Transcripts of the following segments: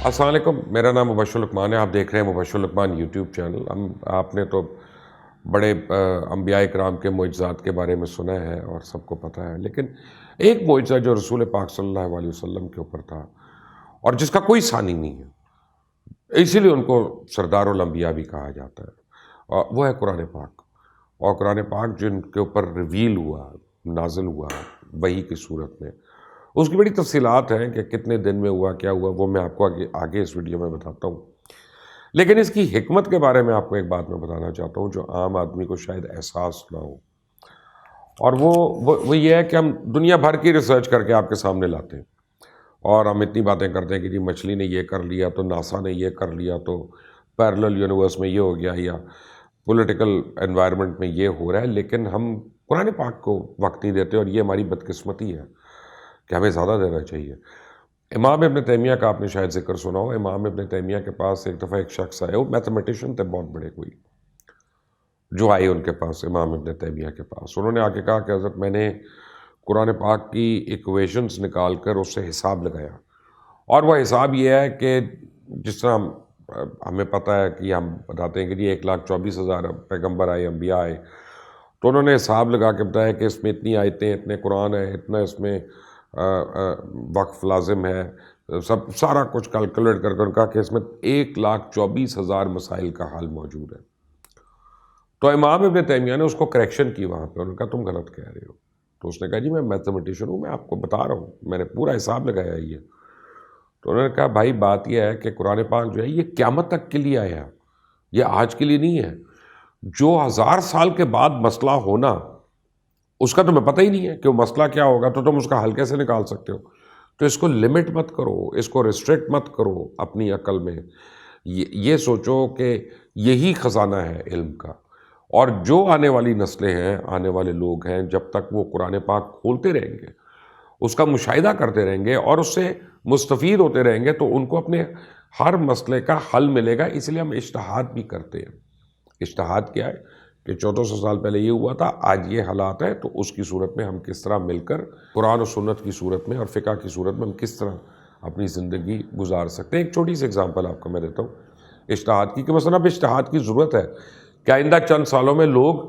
السلام علیکم، میرا نام مبشر لقمان ہے۔ آپ دیکھ رہے ہیں مبشر لقمان یوٹیوب چینل۔ آپ نے تو بڑے انبیاء کرام کے معجزات کے بارے میں سنا ہے اور سب کو پتہ ہے، لیکن ایک معجزہ جو رسول پاک صلی اللہ علیہ وسلم کے اوپر تھا اور جس کا کوئی ثانی نہیں ہے، اسی لیے ان کو سردار الانبیاء بھی کہا جاتا ہے، اور وہ ہے قرآن پاک۔ اور قرآن پاک جن کے اوپر ریویل ہوا، نازل ہوا وحی کی صورت میں، اس کی بڑی تفصیلات ہیں کہ کتنے دن میں ہوا، کیا ہوا، وہ میں آپ کو آگے اس ویڈیو میں بتاتا ہوں۔ لیکن اس کی حکمت کے بارے میں آپ کو ایک بات میں بتانا چاہتا ہوں جو عام آدمی کو شاید احساس نہ ہو، اور وہ یہ ہے کہ ہم دنیا بھر کی ریسرچ کر کے آپ کے سامنے لاتے ہیں، اور ہم اتنی باتیں کرتے ہیں کہ جی مچھلی نے یہ کر لیا تو ناسا نے یہ کر لیا تو پیرلل یونیورس میں یہ ہو گیا یا پولیٹیکل انوائرمنٹ میں یہ ہو رہا ہے، لیکن ہم قرآن پاک کو وقت نہیں دیتے، اور یہ ہماری بدقسمتی ہے کہ ہمیں زیادہ دینا چاہیے۔ امام ابن تیمیہ کا آپ نے شاید ذکر سنا ہو۔ امام ابن تیمیہ کے پاس ایک دفعہ ایک شخص آئے، وہ میتھمیٹیشین تھے بہت بڑے کوئی، جو آئے ان کے پاس امام ابن تیمیہ کے پاس، انہوں نے آ کے کہا کہ حضرت میں نے قرآن پاک کی ایکویشنز نکال کر اس سے حساب لگایا، اور وہ حساب یہ ہے کہ جس طرح ہمیں پتہ ہے کہ ہم بتاتے ہیں کہ جی 1,24,000 پیغمبر آئے، انبیاء آئے، تو انہوں نے حساب لگا کے بتایا کہ اس میں اتنی آیتیں، اتنے قرآن ہیں، اتنا اس میں وقف لازم ہے، سارا کچھ کیلکولیٹ کر کہا کہ اس میں 1,24,000 مسائل کا حل موجود ہے۔ تو امام ابن تیمیہ نے اس کو کریکشن کی وہاں پہ، انہوں نے کہا تم غلط کہہ رہے ہو۔ تو اس نے کہا جی میں میتھمیٹیشین ہوں، میں آپ کو بتا رہا ہوں، میں نے پورا حساب لگایا ہے یہ۔ تو انہوں نے کہا بھائی بات یہ ہے کہ قرآن پاک جو ہے یہ قیامت تک کے لیے آیا، یہ آج کے لیے نہیں ہے۔ جو 1000 سال کے بعد مسئلہ ہونا، اس کا تمہیں پتہ ہی نہیں ہے کہ وہ مسئلہ کیا ہوگا، تو تم اس کا حل کیسے نکال سکتے ہو؟ تو اس کو لمٹ مت کرو، اس کو ریسٹرکٹ مت کرو اپنی عقل میں، یہ سوچو کہ یہی خزانہ ہے علم کا، اور جو آنے والی نسلیں ہیں، آنے والے لوگ ہیں، جب تک وہ قرآن پاک کھولتے رہیں گے، اس کا مشاہدہ کرتے رہیں گے اور اس سے مستفید ہوتے رہیں گے، تو ان کو اپنے ہر مسئلے کا حل ملے گا۔ اس لیے ہم اجتہاد بھی کرتے ہیں۔ اجتہاد کیا ہے کہ 1400 سال پہلے یہ ہوا تھا، آج یہ حالات ہے، تو اس کی صورت میں ہم کس طرح مل کر قرآن و سنت کی صورت میں اور فقہ کی صورت میں ہم کس طرح اپنی زندگی گزار سکتے ہیں۔ ایک چھوٹی سی اگزامپل آپ کو میں دیتا ہوں اجتہاد کی، کہ مثلا اب اجتہاد کی ضرورت ہے کہ آئندہ چند سالوں میں لوگ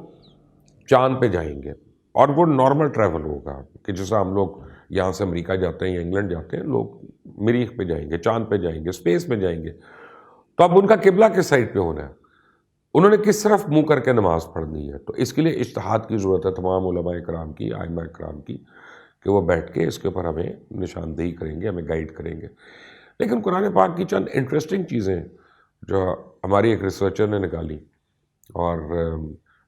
چاند پہ جائیں گے، اور وہ نارمل ٹریول ہوگا کہ جیسے ہم لوگ یہاں سے امریکہ جاتے ہیں یا انگلینڈ جاتے ہیں، لوگ مریخ پہ جائیں گے، چاند پہ جائیں گے، اسپیس میں جائیں گے۔ تو اب ان کا قبلہ کس سائڈ پہ ہونا ہے، انہوں نے کس طرف منہ کر کے نماز پڑھنی ہے؟ تو اس کے لیے اجتہاد کی ضرورت ہے تمام علماء کرام کی، ائمہ کرام کی، کہ وہ بیٹھ کے اس کے اوپر ہمیں نشاندہی کریں گے، ہمیں گائیڈ کریں گے۔ لیکن قرآن پاک کی چند انٹرسٹنگ چیزیں جو ہماری ایک ریسرچر نے نکالی، اور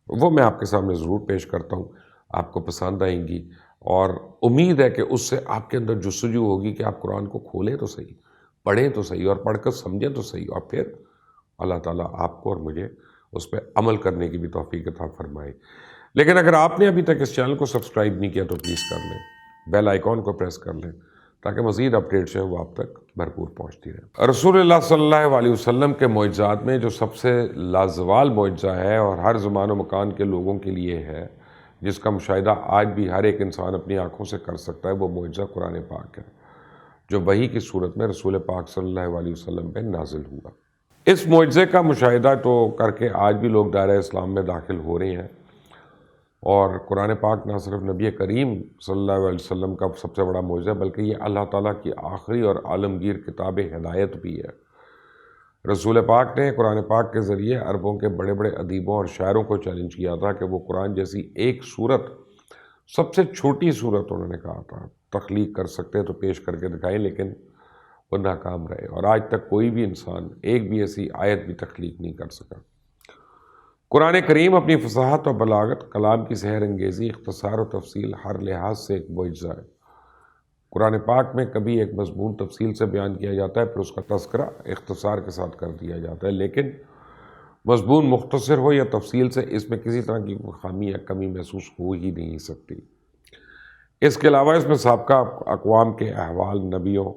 وہ میں آپ کے سامنے ضرور پیش کرتا ہوں، آپ کو پسند آئیں گی، اور امید ہے کہ اس سے آپ کے اندر جستجو ہوگی کہ آپ قرآن کو کھولیں تو صحیح، پڑھیں تو صحیح، اور پڑھ کر سمجھیں تو صحیح، اور پھر اللہ تعالیٰ آپ کو اور مجھے اس پہ عمل کرنے کی بھی توفیق عطا فرمائے۔ لیکن اگر آپ نے ابھی تک اس چینل کو سبسکرائب نہیں کیا تو پلیز کر لیں، بیل آئیکن کو پریس کر لیں، تاکہ مزید اپڈیٹس ہیں وہ آپ تک بھرپور پہنچتی رہیں۔ رسول اللہ صلی اللہ علیہ وسلم کے معجزات میں جو سب سے لازوال معجزہ ہے اور ہر زمان و مکان کے لوگوں کے لیے ہے، جس کا مشاہدہ آج بھی ہر ایک انسان اپنی آنکھوں سے کر سکتا ہے، وہ معجزہ قرآن پاک ہے، جو وحی کی صورت میں رسول پاک صلی اللہ علیہ وسلم پہ نازل ہوا۔ اس معجزے کا مشاہدہ تو کر کے آج بھی لوگ دائرہ اسلام میں داخل ہو رہے ہیں، اور قرآن پاک نہ صرف نبی کریم صلی اللہ علیہ وسلم کا سب سے بڑا معجزہ، بلکہ یہ اللہ تعالیٰ کی آخری اور عالمگیر کتاب ہدایت بھی ہے۔ رسول پاک نے قرآن پاک کے ذریعے عربوں کے بڑے بڑے ادیبوں اور شاعروں کو چیلنج کیا تھا کہ وہ قرآن جیسی ایک صورت، سب سے چھوٹی صورت انہوں نے کہا تھا، تخلیق کر سکتے تو پیش کر کے دکھائیں، لیکن وہ ناکام رہے، اور آج تک کوئی بھی انسان ایک بھی ایسی آیت بھی تخلیق نہیں کر سکا۔ قرآن کریم اپنی فصاحت و بلاغت، کلام کی سحر انگیزی، اختصار و تفصیل، ہر لحاظ سے ایک معجزہ ہے۔ قرآن پاک میں کبھی ایک مضمون تفصیل سے بیان کیا جاتا ہے، پھر اس کا تذکرہ اختصار کے ساتھ کر دیا جاتا ہے، لیکن مضمون مختصر ہو یا تفصیل سے، اس میں کسی طرح کی خامی یا کمی محسوس ہو ہی نہیں سکتی۔ اس کے علاوہ اس میں سابقہ اقوام کے احوال، نبیوں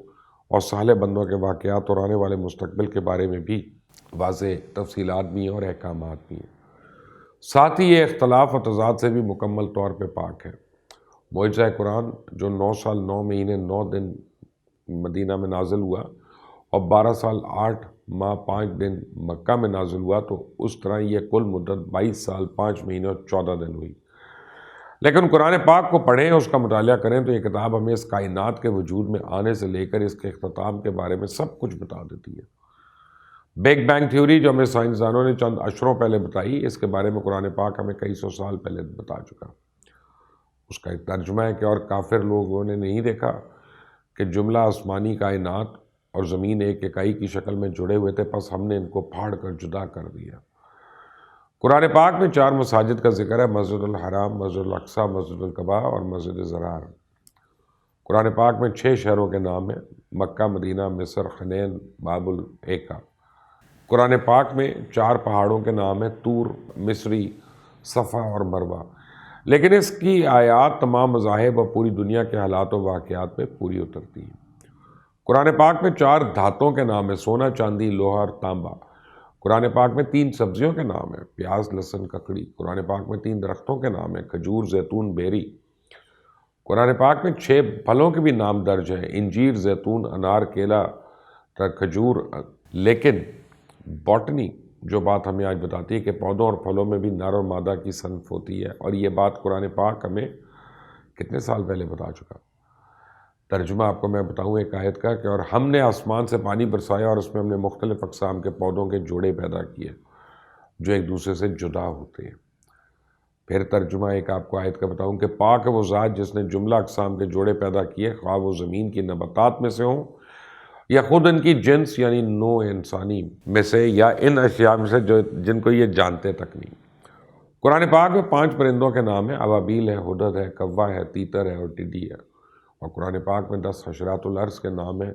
اور صالح بندوں کے واقعات اور آنے والے مستقبل کے بارے میں بھی واضح تفصیلات بھی ہیں اور احکامات بھی ہیں۔ ساتھ ہی یہ اختلاف و تضاد سے بھی مکمل طور پہ پاک ہے۔ معجزہ قرآن جو 9 سال 9 مہینے 9 دن مدینہ میں نازل ہوا، اور 12 سال 8 ماہ 5 دن مکہ میں نازل ہوا، تو اس طرح یہ کل مدت 22 سال 5 مہینے اور 14 دن ہوئی۔ لیکن قرآن پاک کو پڑھیں، اس کا مطالعہ کریں تو یہ کتاب ہمیں اس کائنات کے وجود میں آنے سے لے کر اس کے اختتام کے بارے میں سب کچھ بتا دیتی ہے۔ بگ بینگ تھیوری جو ہمیں سائنسدانوں نے چند اشروں پہلے بتائی، اس کے بارے میں قرآن پاک ہمیں کئی سو سال پہلے بتا چکا۔ اس کا ایک ترجمہ ہے کہ اور کافر لوگوں نے نہیں دیکھا کہ جملہ آسمانی کائنات اور زمین ایک اکائی کی شکل میں جڑے ہوئے تھے، پس ہم نے ان کو پھاڑ کر جدا کر دیا۔ قرآن پاک میں 4 مساجد کا ذکر ہے: مسجد الحرام، مسجد الاقصیٰ، مسجد القباء اور مسجد زرار۔ قرآن پاک میں 6 شہروں کے نام ہیں: مکہ، مدینہ، مصر، حنین، باب العیقہ۔ قرآن پاک میں 4 پہاڑوں کے نام ہیں: طور، مصری، صفا اور مروہ۔ لیکن اس کی آیات تمام مذاہب اور پوری دنیا کے حالات و واقعات میں پوری اترتی ہیں۔ قرآن پاک میں 4 دھاتوں کے نام ہیں: سونا، چاندی، لوہا اور تانبا۔ قرآن پاک میں 3 سبزیوں کے نام ہیں: پیاز، لہسن، ککڑی۔ قرآن پاک میں 3 درختوں کے نام ہیں: کھجور، زیتون، بیری۔ قرآن پاک میں 6 پھلوں کے بھی نام درج ہیں: انجیر، زیتون، انار، کیلا، کھجور۔ لیکن باٹنی جو بات ہمیں آج بتاتی ہے کہ پودوں اور پھلوں میں بھی نر اور مادہ کی صنف ہوتی ہے، اور یہ بات قرآن پاک ہمیں کتنے سال پہلے بتا چکا۔ ترجمہ آپ کو میں بتاؤں ایک آیت کا کہ اور ہم نے آسمان سے پانی برسایا اور اس میں ہم نے مختلف اقسام کے پودوں کے جوڑے پیدا کیے جو ایک دوسرے سے جدا ہوتے ہیں۔ پھر ترجمہ ایک آپ کو آیت کا بتاؤں کہ پاک ہے وہ ذات جس نے جملہ اقسام کے جوڑے پیدا کیے، خواہ وہ زمین کی نباتات میں سے ہوں یا خود ان کی جنس یعنی نوع انسانی میں سے، یا ان اشیاء میں سے جن کو یہ جانتے تک نہیں۔ قرآن پاک میں 5 پرندوں کے نام ہیں: ابابیل ہے، ہدہد ہے، کوا ہے، تیتر ہے اور ٹڈی ہے۔ اور قرآن پاک میں 10 حشرات الارض کے نام ہیں: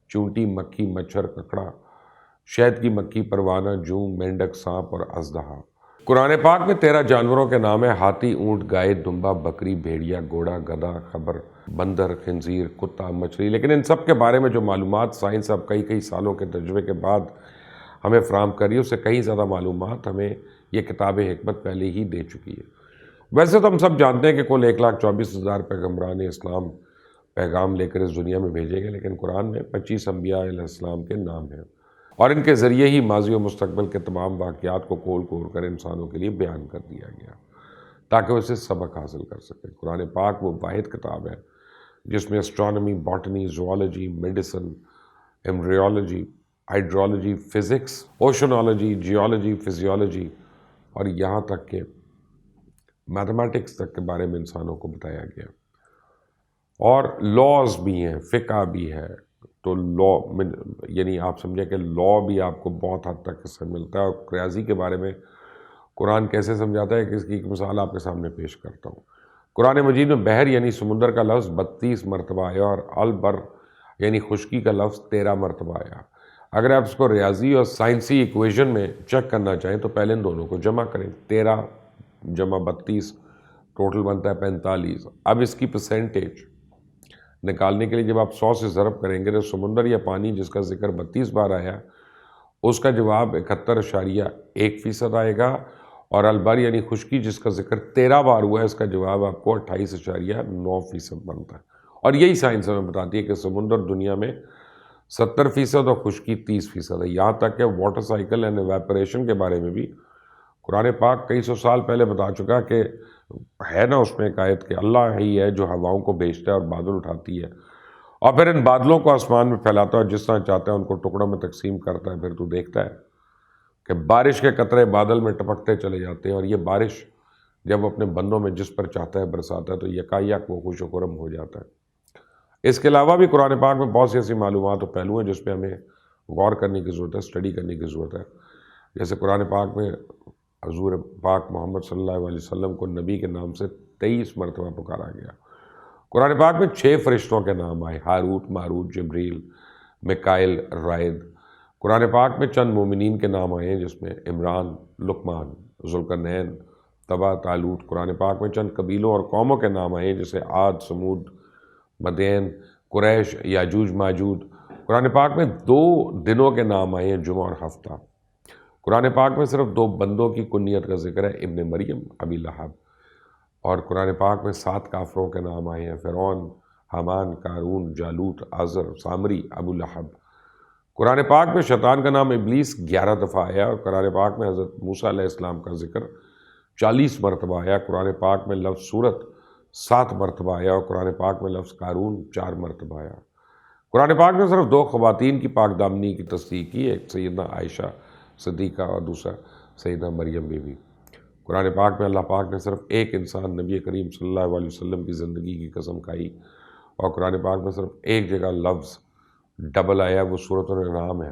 چونٹی، مکھی، مچھر، ککڑا، شہد کی مکھی، پروانہ، جوں، مینڈک، سانپ اور اژدہا۔ قرآن پاک میں 13 جانوروں کے نام ہیں: ہاتھی، اونٹ، گائے، دمبا، بکری، بھیڑیا، گھوڑا، گدھا، خبر، بندر، خنزیر، کتا، مچھلی۔ لیکن ان سب کے بارے میں جو معلومات سائنس اب کئی سالوں کے تجربے کے بعد ہمیں فراہم کر رہی ہے، اس سے کہیں زیادہ معلومات ہمیں یہ کتاب حکمت پہلے ہی دے چکی ہے۔ ویسے تو ہم سب جانتے ہیں کہ کل 1,24,000 پیغمبران اسلام پیغام لے کر اس دنیا میں بھیجے گئے، لیکن قرآن میں 25 انبیاء علیہ السلام کے نام ہیں، اور ان کے ذریعے ہی ماضی و مستقبل کے تمام واقعات کو کھول کر انسانوں کے لیے بیان کر دیا گیا تاکہ وہ اسے سبق حاصل کر سکیں۔ قرآن پاک وہ واحد کتاب ہے جس میں astronomy, botany, zoology, medicine, embryology, hydrology, physics, oceanology, geology, physiology اور یہاں تک کہ میتھمیٹکس تک کے بارے میں انسانوں کو بتایا گیا، اور لاز بھی ہیں، فقہ بھی ہے۔ تو لا یعنی آپ سمجھیں کہ لا بھی آپ کو بہت حد تک اس سے ملتا ہے۔ اور ریاضی کے بارے میں قرآن کیسے سمجھاتا ہے کہ اس کی ایک مثال آپ کے سامنے پیش کرتا ہوں۔ قرآن مجید میں بحر یعنی سمندر کا لفظ 32 مرتبہ آیا، اور البر یعنی خشکی کا لفظ 13 مرتبہ آیا۔ اگر آپ اس کو ریاضی اور سائنسی ایکویشن میں چیک کرنا چاہیں تو پہلے ان دونوں کو جمع کریں، 13 جمع 32 ٹوٹل بنتا ہے 45۔ اب اس کی پرسنٹیج نکالنے کے لیے جب آپ 100 سے ضرب کریں گے تو سمندر یا پانی جس کا ذکر 32 بار آیا اس کا جواب 71.1% آئے گا، اور البر یعنی خشکی جس کا ذکر 13 بار ہوا ہے اس کا جواب آپ کو 28.9% بنتا ہے۔ اور یہی سائنس ہمیں بتاتی ہے کہ سمندر دنیا میں 70% اور خشکی 30% ہے۔ یہاں تک کہ واٹر سائیکل اینڈ ایویپوریشن کے بارے میں بھی قرآن پاک کئی سو سال پہلے بتا چکا کہ ہے نا اس میں ایک آیت کہ اللہ ہی ہے جو ہواؤں کو بھیجتا ہے اور بادل اٹھاتی ہے اور پھر ان بادلوں کو آسمان میں پھیلاتا ہے اور جس طرح چاہتا ہے ان کو ٹکڑوں میں تقسیم کرتا ہے۔ پھر تو دیکھتا ہے کہ بارش کے قطرے بادل میں ٹپکتے چلے جاتے ہیں، اور یہ بارش جب اپنے بندوں میں جس پر چاہتا ہے برساتا ہے تو یکایک وہ خوش و خرم ہو جاتا ہے۔ اس کے علاوہ بھی قرآن پاک میں بہت سی ایسی معلومات و پہلو ہیں جس پہ ہمیں غور کرنے کی ضرورت ہے، اسٹڈی کرنے کی ضرورت ہے۔ جیسے قرآن پاک میں حضور پاک محمد صلی اللہ علیہ وسلم کو نبی کے نام سے 23 مرتبہ پکارا گیا۔ قرآن پاک میں 6 فرشتوں کے نام آئے: ہاروت، ماروت، جبریل، میکائیل، رائد۔ قرآن پاک میں چند مومنین کے نام آئے ہیں جس میں عمران، لقمان، ذوالقرنین، تبا، طالوت۔ قرآن پاک میں چند قبیلوں اور قوموں کے نام آئے ہیں جیسے عاد، سمود، مدین، قریش، یاجوج ماجوج۔ قرآن پاک میں 2 دنوں کے نام آئے ہیں: جمعہ اور ہفتہ۔ قرآن پاک میں صرف 2 بندوں کی کنیت کا ذکر ہے: ابن مریم، ابی لہب۔ اور قرآن پاک میں 7 کافروں کے نام آئے ہیں: فرعون، حامان، قارون، جالوت، آزر، سامری، ابو لہب۔ قرآن پاک میں شیطان کا نام ابلیس 11 دفعہ آیا، اور قرآن پاک میں حضرت موسیٰ علیہ السلام کا ذکر 40 مرتبہ آیا، قرآن پاک میں لفظ صورت 7 مرتبہ آیا، اور قرآن پاک میں لفظ قارون 4 مرتبہ آیا۔ قرآن پاک نے صرف 2 خواتین کی پاک دامنی کی تصدیق کی، ایک سیدنا عائشہ صدیقہ اور دوسرا سیدنا مریم بی بی۔ قرآن پاک میں اللہ پاک نے صرف ایک انسان نبی کریم صلی اللہ علیہ وسلم کی زندگی کی قسم کھائی، اور قرآن پاک میں صرف ایک جگہ لفظ ڈبل آیا، وہ سورۃ الانعام ہے۔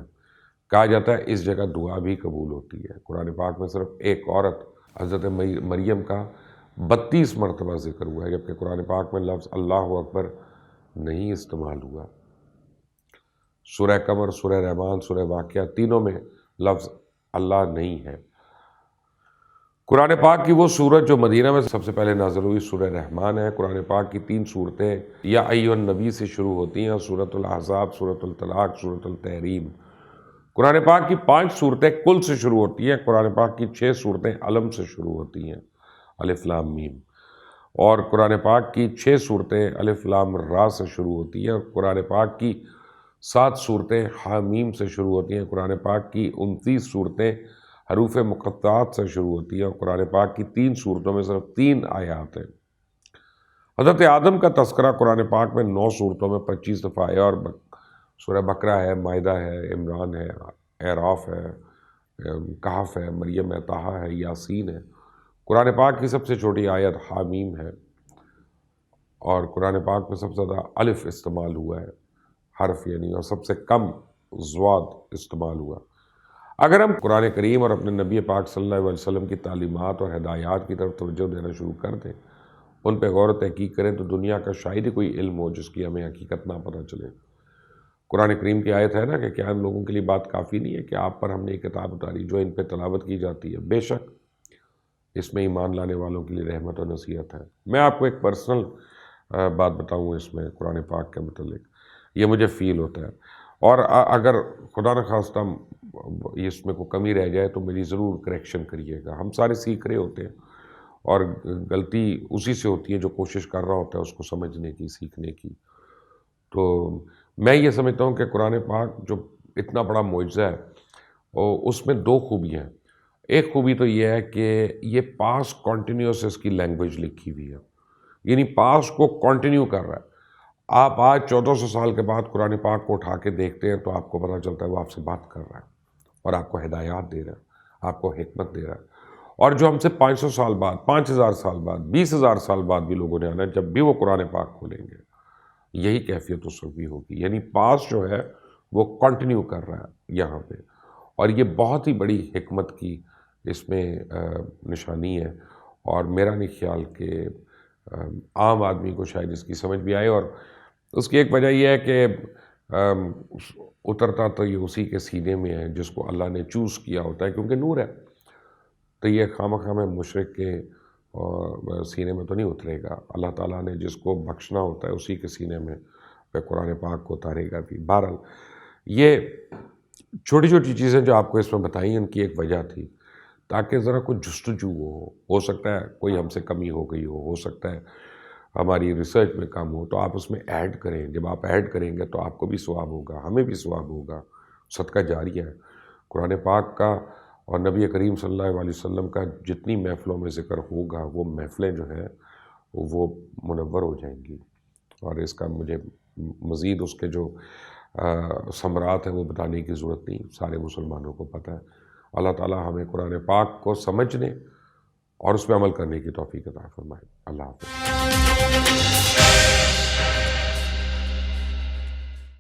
کہا جاتا ہے اس جگہ دعا بھی قبول ہوتی ہے۔ قرآن پاک میں صرف ایک عورت حضرت مریم کا 32 مرتبہ ذکر ہوا ہے، جبکہ قرآن پاک میں لفظ اللہ اکبر نہیں استعمال ہوا۔ سورہ قمر، سورہ رحمان، سورہ واقعہ، تینوں میں لفظ اللہ نہیں ہے۔ قرآن پاک کی وہ سورت جو مدینہ میں سب سے پہلے نازل ہوئی سورہ رحمان ہے۔ قرآن پاک کی 3 صورتیں یا ایھا النبی سے شروع ہوتی ہیں، سورۃ الاحزاب، سورۃ الطلاق، سورۃ التحریم۔ قرآن پاک کی 5 صورتیں کل سے شروع ہوتی ہیں، قرآن پاک کی 6 صورتیں علم سے شروع ہوتی ہیں، الف لام میم، اور قرآن پاک کی 6 صورتیں الف لام را سے شروع ہوتی ہیں، اور قرآن پاک کی 7 صورتیں حامیم سے شروع ہوتی ہیں۔ قرآن پاک کی 29 صورتیں حروف مقطعات سے شروع ہوتی ہیں، اور قرآن پاک کی 3 صورتوں میں صرف 3 آیات ہیں۔ حضرت آدم کا تذکرہ قرآن پاک میں 9 صورتوں میں 25 دفعہ آیا، اور سورہ بقرہ ہے، مائدہ ہے، عمران ہے، اعراف ہے، کہف ہے، مریم ہے، طٰہٰ ہے، یاسین ہے۔ قرآن پاک کی سب سے چھوٹی آیت حامیم ہے، اور قرآن پاک میں سب سے زیادہ الف استعمال ہوا ہے، حرف یعنی، اور سب سے کم ضاد استعمال ہوا۔ اگر ہم قرآن کریم اور اپنے نبی پاک صلی اللہ علیہ وسلم کی تعلیمات اور ہدایات کی طرف توجہ دینا شروع کر دیں، ان پہ غور و تحقیق کریں، تو دنیا کا شاید ہی کوئی علم ہو جس کی ہمیں حقیقت نہ پتہ چلے۔ قرآن کریم کی آیت ہے نا کہ کیا ان لوگوں کے لیے بات کافی نہیں ہے کہ آپ پر ہم نے ایک کتاب اتاری جو ان پہ تلاوت کی جاتی ہے؟ بے شک اس میں ایمان لانے والوں کے لیے رحمت و نصیحت ہے۔ میں آپ کو ایک پرسنل بات بتاؤں اس میں قرآن پاک کے متعلق، یہ مجھے فیل ہوتا ہے، اور اگر خدا نخواستہ اس میں کوئی کمی رہ جائے تو میری ضرور کریکشن کریے گا۔ ہم سارے سیکھ رہے ہوتے ہیں، اور غلطی اسی سے ہوتی ہے جو کوشش کر رہا ہوتا ہے اس کو سمجھنے کی، سیکھنے کی۔ تو میں یہ سمجھتا ہوں کہ قرآن پاک جو اتنا بڑا معجزہ ہے، اور اس میں 2 خوبیاں ہیں۔ ایک خوبی تو یہ ہے کہ یہ پاس کنٹینیوس اس کی لینگویج لکھی ہوئی ہے، یعنی پاس کو کنٹینیو کر رہا ہے۔ آپ آج 1400 سال کے بعد قرآن پاک کو اٹھا کے دیکھتے ہیں تو آپ کو پتہ چلتا ہے وہ آپ سے بات کر رہا ہے، اور آپ کو ہدایات دے رہا ہے، آپ کو حکمت دے رہا ہے۔ اور جو ہم سے 500 سال بعد، 5000 سال بعد، 20000 سال بعد بھی لوگوں نے آنا ہے، جب بھی وہ قرآن پاک کھولیں گے یہی کیفیت اس وقت بھی ہوگی، یعنی پاس جو ہے وہ کنٹینیو کر رہا ہے یہاں پہ، اور یہ بہت ہی بڑی حکمت کی اس میں نشانی ہے، اور میرا نہیں خیال کہ عام آدمی کو شاید اس کی سمجھ بھی آئے۔ اور اس کی ایک وجہ یہ ہے کہ اترتا تو یہ اسی کے سینے میں ہے جس کو اللہ نے چوز کیا ہوتا ہے، کیونکہ نور ہے، تو یہ خواہ میں مشرک کے سینے میں تو نہیں اترے گا۔ اللہ تعالیٰ نے جس کو بخشنا ہوتا ہے اسی کے سینے میں پہ قرآن پاک کو اتارے گا بھی۔ بہرحال یہ چھوٹی چھوٹی چیزیں جو آپ کو اس میں بتائیں ان کی ایک وجہ تھی، تاکہ ذرا کچھ جستجو ہو سکتا ہے کوئی ہم سے کمی ہو گئی ہو سکتا ہے ہماری ریسرچ میں کم ہو، تو آپ اس میں ایڈ کریں۔ جب آپ ایڈ کریں گے تو آپ کو بھی ثواب ہوگا، ہمیں بھی ثواب ہوگا، صدقہ جاریہ ہے۔ قرآن پاک کا اور نبی کریم صلی اللہ علیہ وسلم کا جتنی محفلوں میں ذکر ہوگا، وہ محفلیں جو ہیں وہ منور ہو جائیں گی، اور اس کا مجھے مزید اس کے جو ثمرات ہیں وہ بتانے کی ضرورت نہیں، سارے مسلمانوں کو پتہ ہے۔ اللہ تعالیٰ ہمیں قرآن پاک کو سمجھنے اور اس پہ عمل کرنے کی توفیق عطا فرمائے۔ اللہ حافظ۔